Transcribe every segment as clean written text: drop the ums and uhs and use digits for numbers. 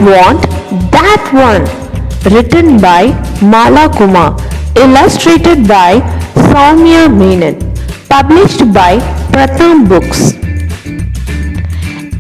want that one. Written by Mala Kumar. Illustrated by Soumya Menon. Published by Pratham Books.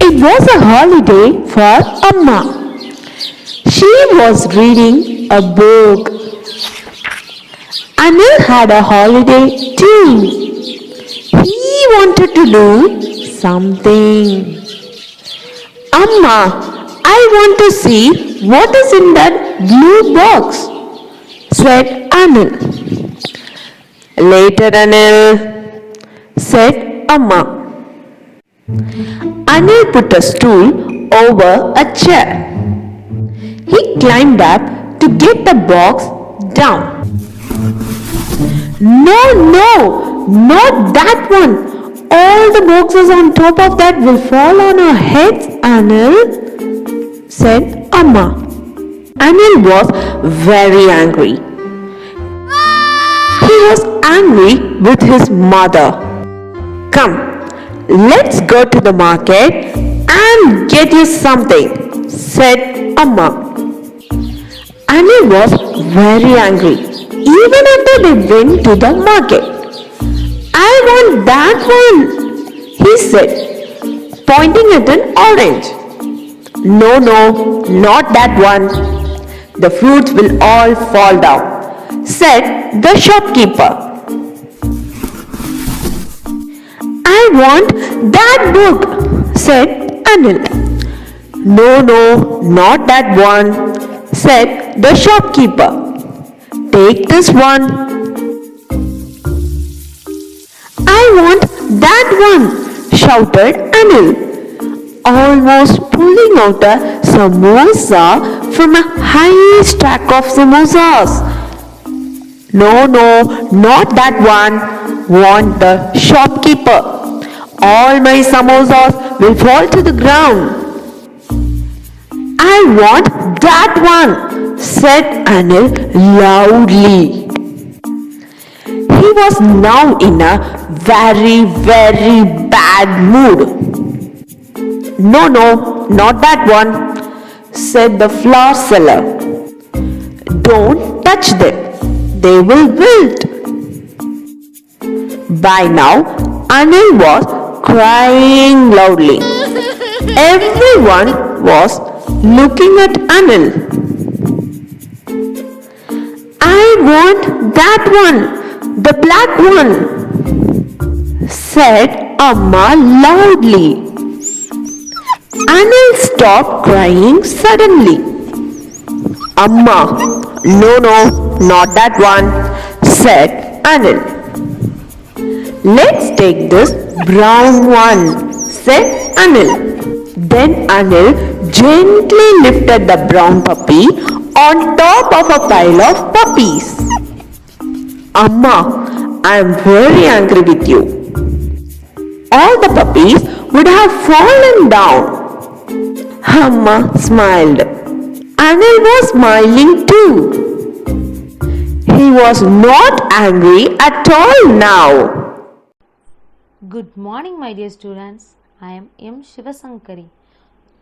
It was a holiday for Amma. She was reading a book. Anil had a holiday too. He wanted to do something. Amma, I want to see what is in that blue box, said Anil. Later, Anil, said Amma. Anil put a stool over a chair. He climbed up to get the box down. No, not that one. All the boxes on top of that will fall on our heads, Anil, said Amma. Anil was very angry. He was angry with his mother. Come, let's go to the market and get you something, said Amma. Anil was very angry even after they went to the market. I want that one, he said, pointing at an orange. No, not that one. The fruits will all fall down, said the shopkeeper. I want that book, said Anil. No, not that one, said the shopkeeper. Take this one. I want that one, shouted Anil, almost pulling out a samosa from a high stack of samosas. No, not that one, warned the shopkeeper. All my samosas will fall to the ground. I want that one, said Anil loudly. He was now in a very bad mood. No, not that one, said the flower seller. Don't touch them, they will wilt. By now, Anil was crying loudly. Everyone was looking at Anil. I want that one, the black one, said Amma loudly. Anil stopped crying suddenly. Amma, no, not that one, said Anil. Let's take this brown one, said Anil. Then Anil gently lifted the brown puppy on top of a pile of puppies. Amma, I am very angry with you. All the puppies would have fallen down. Amma smiled. Anil was smiling too. He was not angry at all now. Good morning, my dear students. I am M. Shivasankari.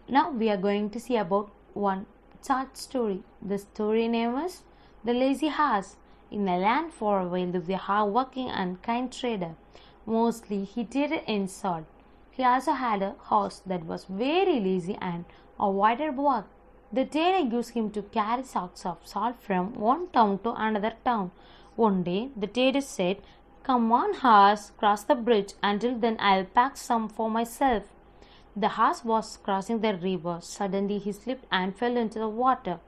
Now we are going to see about one short story. The story name is The Lazy Horse. In a land far away lived a hard-working and kind trader. Mostly he traded in salt. He also had a horse that was very lazy and avoided work. The trader used him to carry sacks of salt from one town to another town. One day the trader said, "Come on, horse, cross the bridge. Until then I'll pack some for myself." The horse was crossing the river. Suddenly he slipped and fell into the water.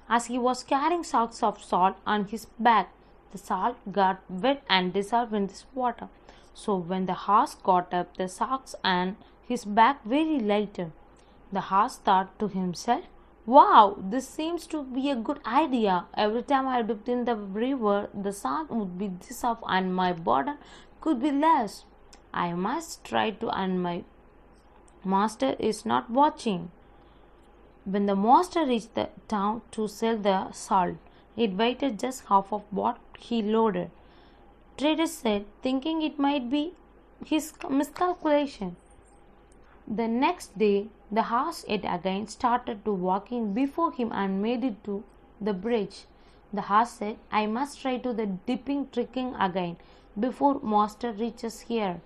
As he was carrying sacks of salt on his back, the salt got wet and dissolved in this water. So when the horse got up, the sacks and his back very lighter. The horse thought to himself, "Wow, this seems to be a good idea. Every time I dipped in the river, the salt would be dissolved and my burden could be less. I must try to earn my master is not watching." When the master reached the town to sell the salt, it weighed just half of what he loaded. Trader said, thinking it might be his miscalculation, The next day, the horse yet again started to walking before him and made it to the bridge. The horse said, I must try to the dipping tricking again before master reaches here.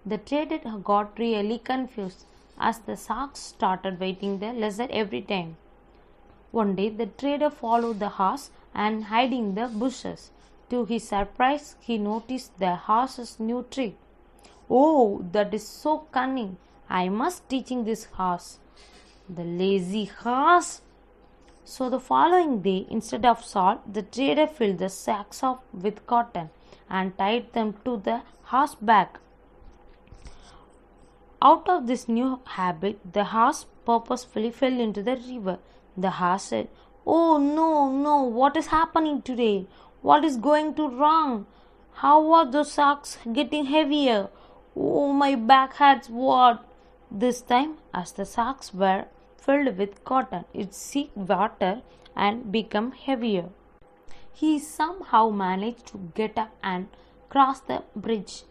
The trader got really confused as the sharks started waiting the lesson every time. One day the trader followed the horse and hiding the bushes. To his surprise, he noticed the horse's new trick. Oh, that is so cunning. I must teaching this horse. The lazy horse. So the following day, instead of salt, the trader filled the sacks with cotton and tied them to the horse's back. Out of this new habit, the horse purposefully fell into the river. The horse said, Oh no, no, what is happening today? What is going to wrong? How are those sacks getting heavier? Oh, my back hurts what? This time, as the sacks were filled with cotton, it seeked water and became heavier. He somehow managed to get up and cross the bridge.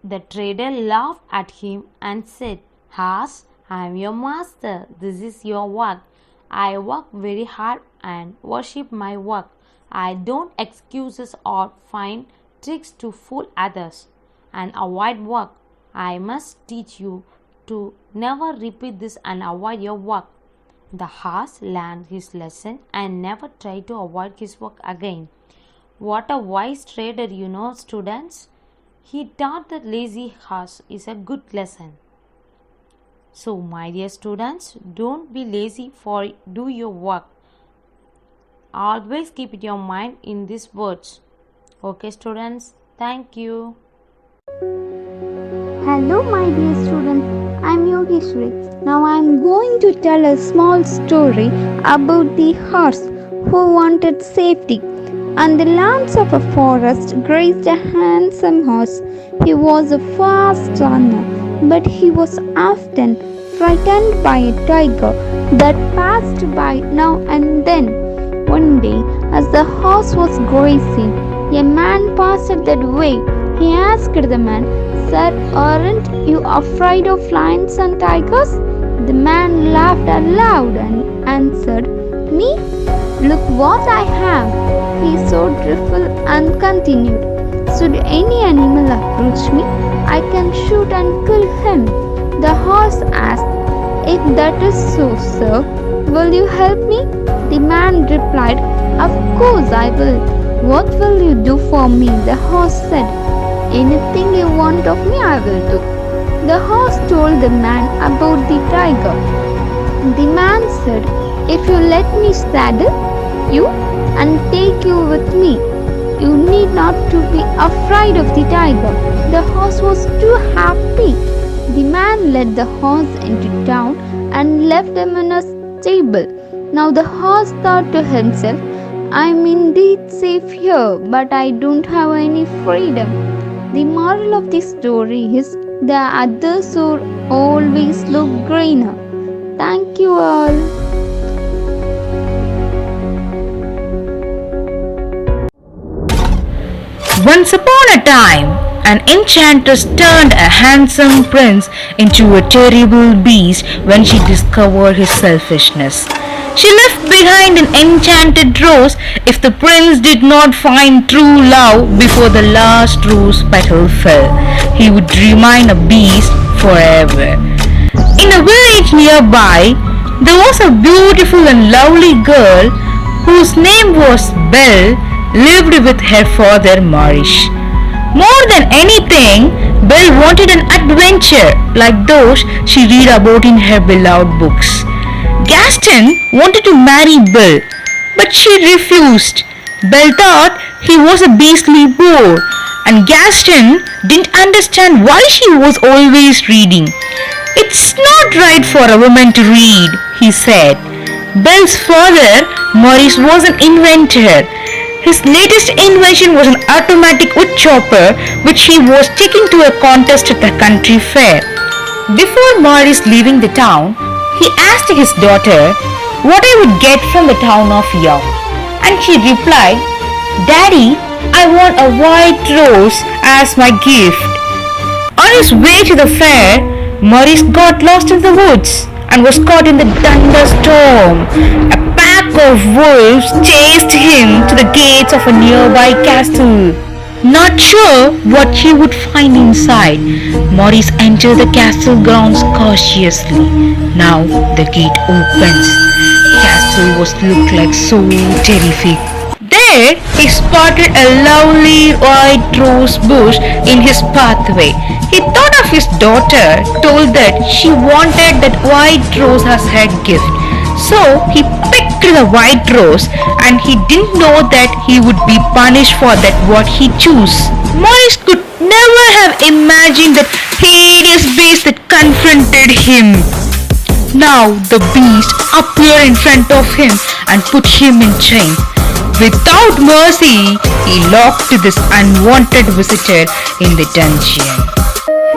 The trader laughed at him and said, Horse, I am your master. This is your work. I work very hard and worship my work. I don't excuses or find tricks to fool others and avoid work. I must teach you to never repeat this and avoid your work. The horse learned his lesson and never tried to avoid his work again. What a wise trader, you know, students. He taught that lazy horse is a good lesson. So, my dear students, don't be lazy for do your work. Always keep your mind in these words. Okay, students, thank you. Hello, my dear students. I'm Yogeshwari. Now I'm going to tell a small story about the horse who wanted safety. On the lands of a forest grazed a handsome horse. He was a fast runner, but he was often frightened by a tiger that passed by now and then. One day, as the horse was grazing, a man passed that way. He asked the man, Sir, aren't you afraid of lions and tigers? The man laughed aloud and answered, Me? Look what I have. He so dreadful and continued, Should any animal approach me, I can shoot and kill him. The horse asked, If that is so, sir, will you help me? The man replied, Of course I will. What will you do for me? The horse said, Anything you want of me I will do. The horse told the man about the tiger. The man said, If you let me saddle you and take you with me, you need not to be afraid of the tiger. The horse was too happy. The man led the horse into town and left him in a stable. Now the horse thought to himself, I am indeed safe here, but I don't have any freedom. The moral of the story is the other shore always look greener. Thank you all. Once upon a time, an enchantress turned a handsome prince into a terrible beast when she discovered his selfishness. She left behind an enchanted rose if the prince did not find true love before the last rose petal fell. He would remain a beast forever. In a village nearby, there was a beautiful and lovely girl whose name was Belle, lived with her father Maurice. More than anything, Belle wanted an adventure like those she read about in her beloved books. Gaston wanted to marry Belle, but she refused. Belle thought he was a beastly bore, and Gaston didn't understand why she was always reading. It's not right for a woman to read, he said. Belle's father, Maurice, was an inventor. His latest invention was an automatic wood chopper which he was taking to a contest at the country fair. Before Maurice leaving the town, he asked his daughter what I would get from the town of York, and she replied, Daddy, I want a white rose as my gift. On his way to the fair, Maurice got lost in the woods and was caught in the thunderstorm. A pack of wolves chased him to the gates of a nearby castle. Not sure what he would find inside, Maurice entered the castle grounds cautiously. Now the gate opens. Castle was looked like so terrific. There he spotted a lovely white rose bush in his pathway. He thought of his daughter, told that she wanted that white rose as her gift. So he picked the white rose, and he didn't know that he would be punished for that what he chose. Maurice could never have imagined that hideous beast that confronted him. Now the beast appeared in front of him and put him in chains. Without mercy, he locked this unwanted visitor in the dungeon.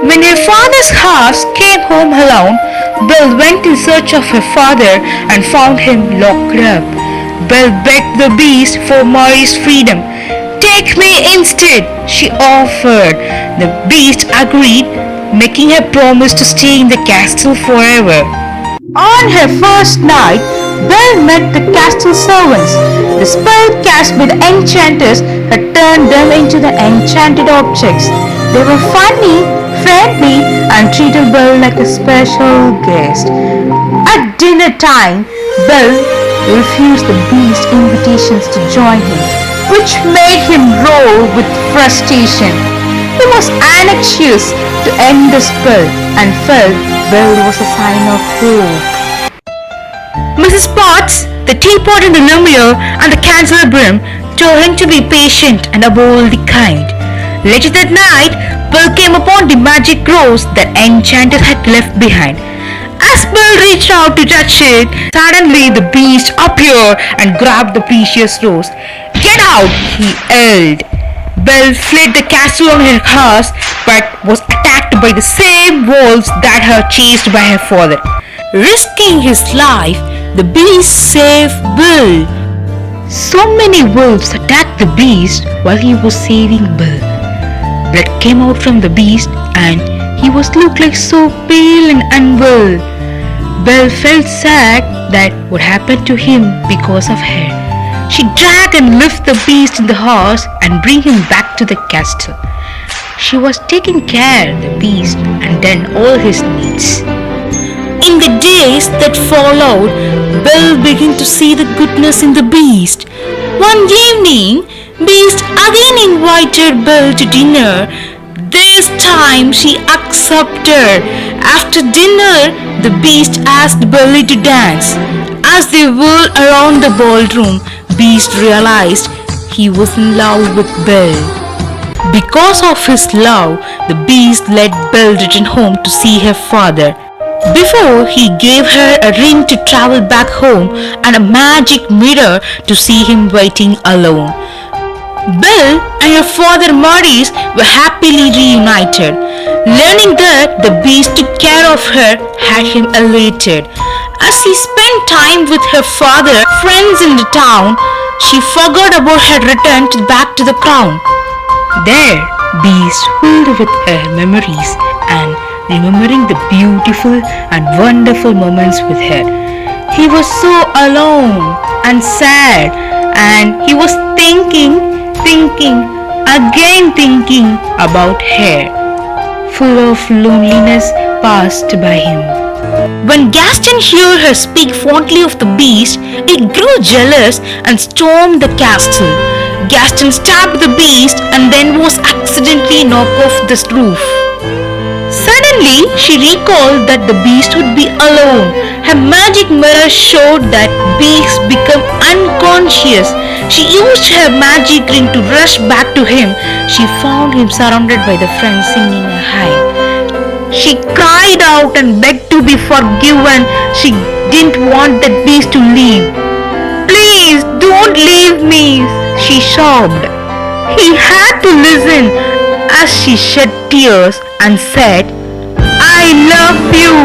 When her father's horse came home alone, Belle went in search of her father and found him locked up. Belle begged the beast for Maurice's freedom. "Take me instead," she offered. The beast agreed, making her promise to stay in the castle forever. On her first night, Belle met the castle servants. The spell cast by the enchanters had turned them into the enchanted objects. They were funny, friendly, and treated Belle like a special guest. At dinner time, Belle refused the beast's invitations to join him, which made him roar with frustration. He was anxious to end the spell and felt Belle was a sign of hope. Mrs. Potts, the teapot in the lumiere, and the candelabrum told him to be patient and above the kind. Later that night, Belle came upon the magic rose that enchanter had left behind. As Belle reached out to touch it, suddenly the beast appeared and grabbed the precious rose. "Get out!" he yelled. Belle fled the castle on her horse, but was attacked by the same wolves that had chased by her father. Risking his life, the beast saved Belle. So many wolves attacked the beast while he was saving Belle. Blood came out from the beast and he was looked like so pale and unwell. Belle felt sad that what happened to him because of her. She dragged and lifted the beast in the horse and bring him back to the castle. She was taking care of the beast and done all his needs. In the days that followed, Belle began to see the goodness in the beast. One evening, Beast again invited Belle to dinner. This time she accepted. After dinner, the beast asked Belle to dance. As they whirled around the ballroom, Beast realized he was in love with Belle. Because of his love, the beast led Belle return home to see her father. Before he gave her a ring to travel back home and a magic mirror to see him waiting alone. Belle and her father Maurice were happily reunited. Learning that the beast took care of her had him elated. As she spent time with her father, friends in the town, she forgot about her return back to the crown. There, Beast filled with her memories and remembering the beautiful and wonderful moments with her. He was so alone and sad, and he was thinking about her. Full of loneliness passed by him. When Gaston heard her speak fondly of the beast, he grew jealous and stormed the castle. Gaston stabbed the beast and then was accidentally knocked off the roof. Suddenly, she recalled that the beast would be alone. Her magic mirror showed that beast became unconscious. She used her magic ring to rush back to him. She found him surrounded by the friends singing a hymn. She cried out and begged to be forgiven. She didn't want that beast to leave. "Please don't leave me," she sobbed. He had to listen as she shed tears and said, "I love you."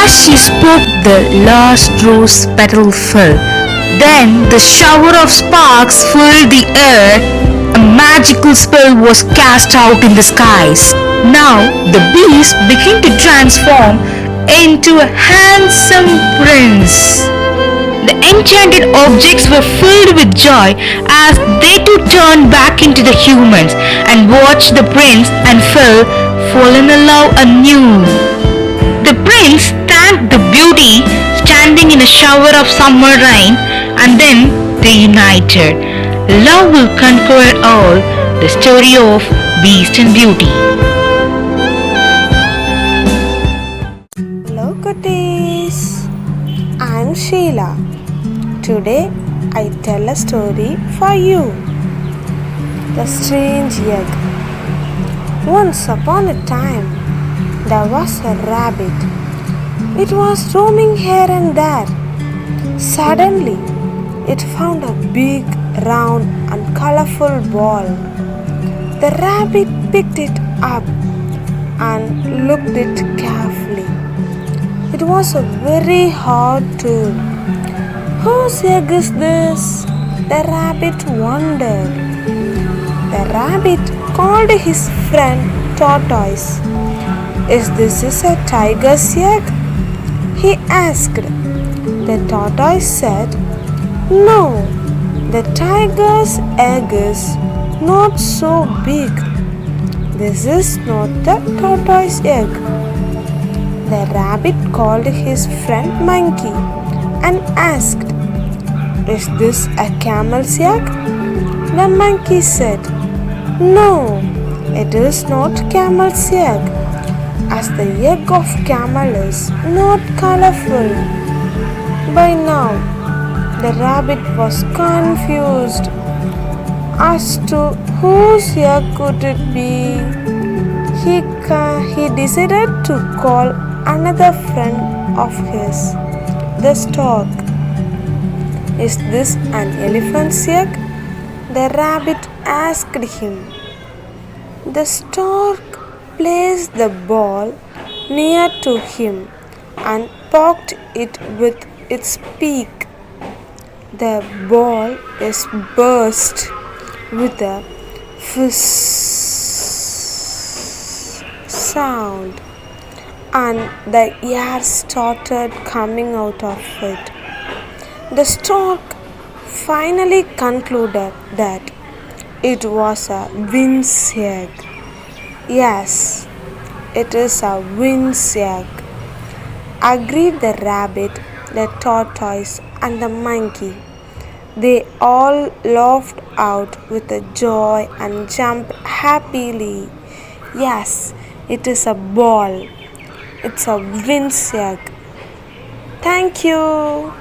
As she spoke, the last rose petal fell. Then the shower of sparks filled the air. A magical spell was cast out in the skies. Now the beast began to transform into a handsome prince. The enchanted objects were filled with joy as they too turned back into the humans and watched the prince and fallen in love anew. The prince thanked the beauty standing in a shower of summer rain, and then they united. Love will conquer it all. The story of Beast and Beauty. Hello cuties, I'm Sheila. Today I tell a story for you. The Strange Egg. Once upon a time there was a rabbit. It was roaming here and there. Suddenly it found a big, round and colorful ball. The rabbit picked it up and looked it carefully. It was a very hard tool. Whose egg is this? The rabbit wondered. The rabbit called his friend Tortoise. Is this a tiger's egg? He asked. The tortoise said, No, the tiger's egg is not so big. This is not the tortoise egg. The rabbit called his friend Monkey and asked, Is this a camel's egg? The monkey said, No, it is not camel's egg, as the egg of camel is not colorful. By now, the rabbit was confused as to whose egg could it be. He decided to call another friend of his, the stork. Is this an elephant's egg? The rabbit asked him. The stork placed the ball near to him and poked it with its beak. The ball is burst with a fizz sound, and the air started coming out of it. The stork finally concluded that it was a wind's egg. Yes, it is a wind's egg, agreed the rabbit, the tortoise, and the monkey. They all laughed out with joy and jumped happily. Yes, it is a ball. It's a wind's egg. Thank you.